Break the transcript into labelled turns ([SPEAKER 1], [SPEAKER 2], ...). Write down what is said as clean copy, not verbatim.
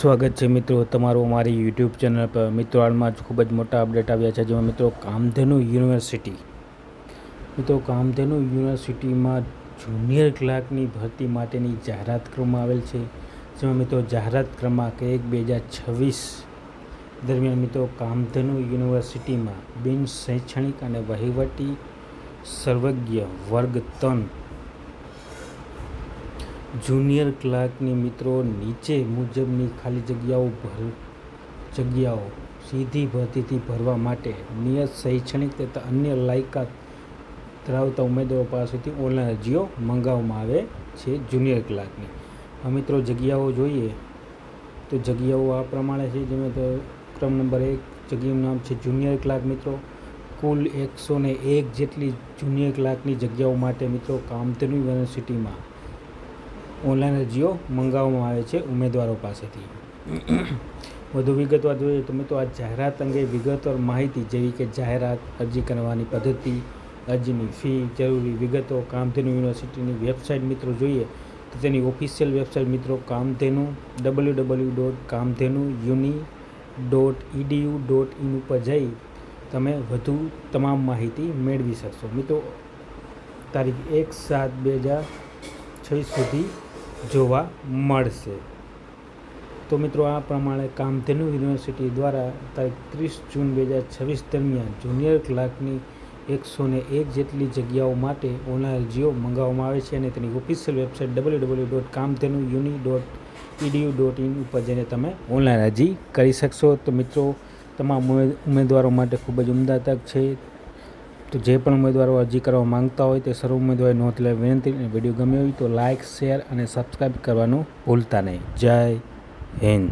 [SPEAKER 1] સ્વાગત છે મિત્રો તમારું અમારી યુટ્યુબ ચેનલ પર। મિત્રો હાલમાં જ ખૂબ જ મોટા અપડેટ આવ્યા છે, જેમાં મિત્રો કામધેનુ યુનિવર્સિટીમાં જુનિયર ક્લાર્કની ભરતી માટેની જાહેરાત કરવામાં આવેલ છે। જેમાં મિત્રો જાહેરાત ક્રમાંક 1/2026 દરમિયાન મિત્રો કામધેનુ યુનિવર્સિટીમાં બિન શૈક્ષણિક અને વહીવટી સર્વજ્ઞ વર્ગ 3 જુનિયર ક્લાર્કની મિત્રો નીચે મુજબની ખાલી જગ્યાઓ સીધી ભરતીથી ભરવા માટે નિયત શૈક્ષણિક તથા અન્ય લાયકાત ધરાવતા ઉમેદવારો પાસેથી ઓનલાઈન અરજીઓ મંગાવવામાં આવે છે જુનિયર ક્લાર્કની। આ મિત્રો જગ્યાઓ જોઈએ તો જગ્યાઓ આ પ્રમાણે છે, જેમાં તો ક્રમ નંબર 1 જગ્યાનું નામ છે જુનિયર ક્લાર્ક। મિત્રો કુલ 101 જેટલી જુનિયર ક્લાર્કની જગ્યાઓ માટે મિત્રો કામધેનુ યુનિવર્સિટીમાં ઓનલાઈન અરજીઓ મંગાવવામાં આવે છે ઉમેદવારો પાસેથી। વધુ વિગતવાર જોઈએ તો મિત્રો આ જાહેરાત અંગે વિગતવાર માહિતી જેવી કે જાહેરાત, અરજી કરવાની પદ્ધતિ, અરજીની ફી, જરૂરી વિગતો કામધેનુ યુનિવર્સિટીની વેબસાઇટ મિત્રો જોઈએ તો તેની ઓફિશિયલ વેબસાઇટ મિત્રો કામધેનુ www.kamdhenuuni.edu.in ઉપર જઈ તમે વધુ તમામ માહિતી મેળવી શકશો। મિત્રો તારીખ 1/7/2026 સુધી જોવા મળશે। તો મિત્રો આ પ્રમાણે કામધેનુ યુનિવર્સિટી દ્વારા તારીખ 30 જૂન 2026 દરમિયાન જુનિયર ક્લાર્કની 101 જેટલી જગ્યાઓ માટે ઓનલાઈન અરજીઓ મંગાવવામાં આવે છે અને તેની ઓફિશિયલ વેબસાઇટ www.kamdhenuuni.edu.in ઉપર જઈને તમે ઓનલાઈન અરજી કરી શકશો। તો મિત્રો તમામ ઉમેદવારો માટે ખૂબ જ ઉમદા તક છે। તો જે પણ ઉમેદવારો અરજી કરવા માંગતા હોય તે સર્વ ઉમેદવારોએ નોંધ લેવા વિનંતી। વિડીયો ગમ્યો હોય તો લાઇક, શેર અને સબસ્ક્રાઈબ કરવાનું ભૂલતા નહીં। જય હિન્દ।